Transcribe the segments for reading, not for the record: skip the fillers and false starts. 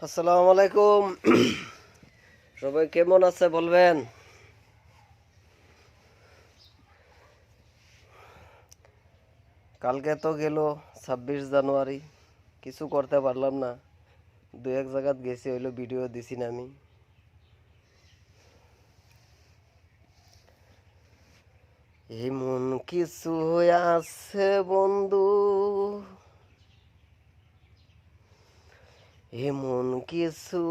আসসালামু আলাইকুম। সবাই কেমন আছে বলবেন। কালকে তো গেল 26 জানুয়ারি, কিছু করতে পারলাম না। দু এক জায়গাত গেছি, হইলো ভিডিও দিছি না আমি। এমন কিছু আছে বন্ধু, এমন কিছু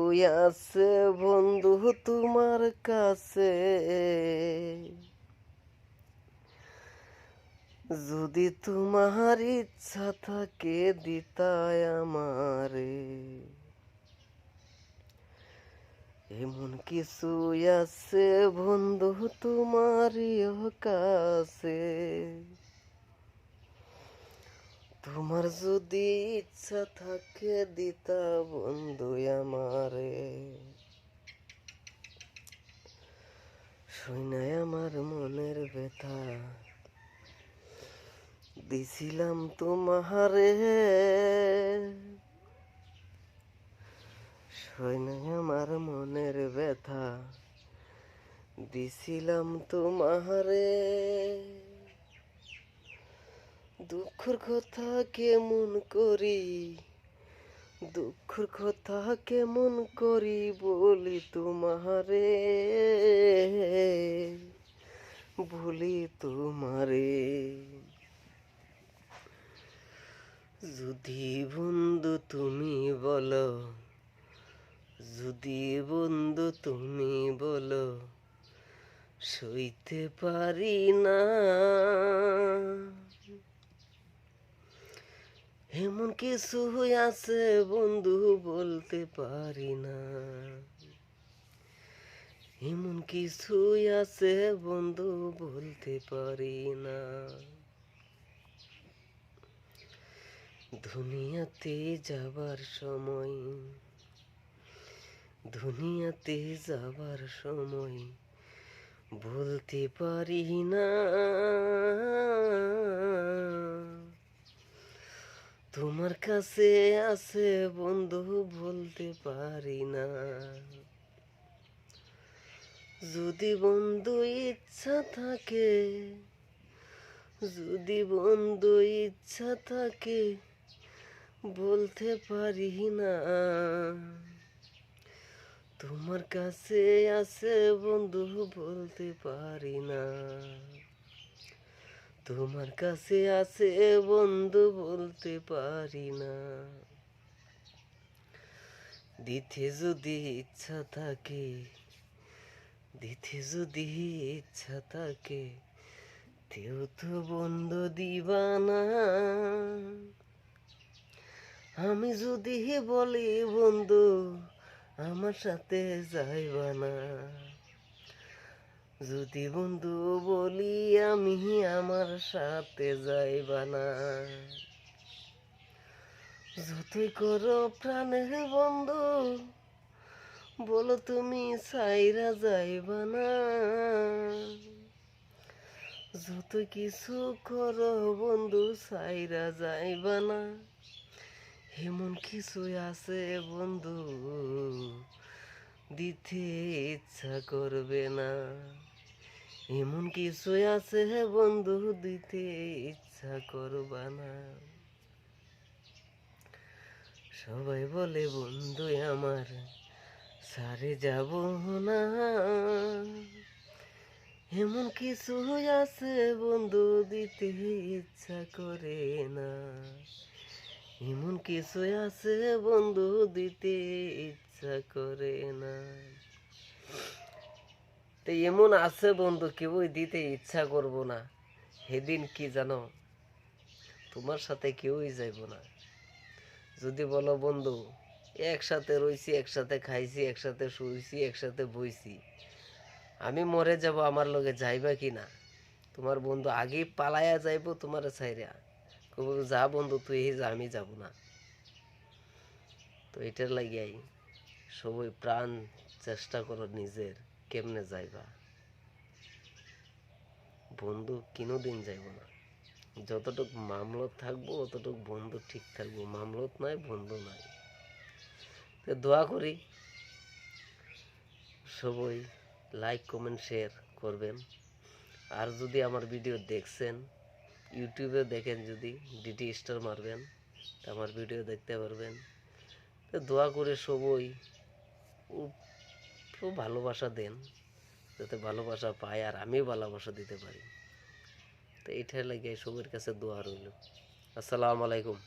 আছে বন্ধু তোমার কাছে, যদি তোমার ইচ্ছা থাকে দিতায় আমারে। এমন কিছু আছে বন্ধু তোমারই কাছে, তোমার যদি ইচ্ছা থাকে দিতা বন্ধু আমারে। শুনাই আমার মনের ব্যথা দিছিলাম তোমারে, শুনাই আমার মনের ব্যথা দিছিলাম তোমারে। দুঃখের কথা কেমন করি, দুঃখের কথা কেমন করি বলি তোমারে, বলি তোমারে। যদি বন্ধু তুমি বলো, যদি বন্ধু তুমি বলো, সইতে পারি না। এমন কিছু আছে বন্ধু বলতে পারি না, এমন কিছু আছে বন্ধু বলতে পারি না। দুনিয়াতে যাবার সময়, দুনিয়াতে যাবার সময় বলতে পারি না, তোমার কাছে আছে বন্ধু বলতে পারি না। যদি বন্ধু ইচ্ছা থাকে, যদি বন্ধু ইচ্ছা থাকে বলতে পারি না, তোমার কাছে আছে বন্ধু বলতে পারি না, তোমার কাছে আছে বন্ধু বলতে পারি না। দিতে যদি ইচ্ছা থাকে, দিতে যদি ইচ্ছা থাকে কেউ তো বন্ধু দিবা না। আমি যদি বলি বন্ধু আমার সাথে যাইবা না, যদি বন্ধু বলি আমি আমার সাথে যাইবা না। যতই করো প্রাণের বন্ধু বলো তুমি সাইরা যাইবা না, যত কিছু করো বন্ধু সাইরা যাইবা না। এমন কিছু আছে বন্ধু দিতে ইচ্ছা করবে না, এমন কিছু আছে বন্ধু দিতে ইচ্ছা করবা না। সবাই বলে বন্ধু আমার সারে যাব না, এমন কিছু আছে বন্ধু দিতে ইচ্ছা করে না, এমন কিছু আছে বন্ধু দিতে ইচ্ছা করে না। তো এমন আছে বন্ধু কেউই দিতে ইচ্ছা করবো না, সেদিন কি জানো, তোমার সাথে কেউই যাইব না। যদি বলো বন্ধু একসাথে রইছি, একসাথে খাইছি, একসাথে শুইছি, একসাথে বইছি, আমি মরে যাব আমার লগে যাইবা কি না, তোমার বন্ধু আগে পালায়া যাইব তোমার ছাইরা, কব যা বন্ধু তুই যা, আমি যাব না। তো এটার লাগিয়াই সবাই প্রাণ চেষ্টা করো নিজের কেমনে যাইবা। বন্ধু কোনোদিন যাইব না, যতটুক মামলত থাকবো অতটুক বন্ধু ঠিক থাকবো, মামলত নাই বন্ধু নাই। তো দোয়া করি সবাই লাইক কমেন্ট শেয়ার করবেন। আর যদি আমার ভিডিও দেখছেন, ইউটিউবে দেখেন, যদি ডিটি স্টার মারবেন তো আমার ভিডিও দেখতে পারবেন। তো দোয়া করে সবাই খুব ভালোবাসা দেন, যাতে ভালোবাসা পায় আর আমিও ভালোবাসা দিতে পারি। তো এটার লাগে সবার কাছে দোয়া রইল। আসসালামু আলাইকুম।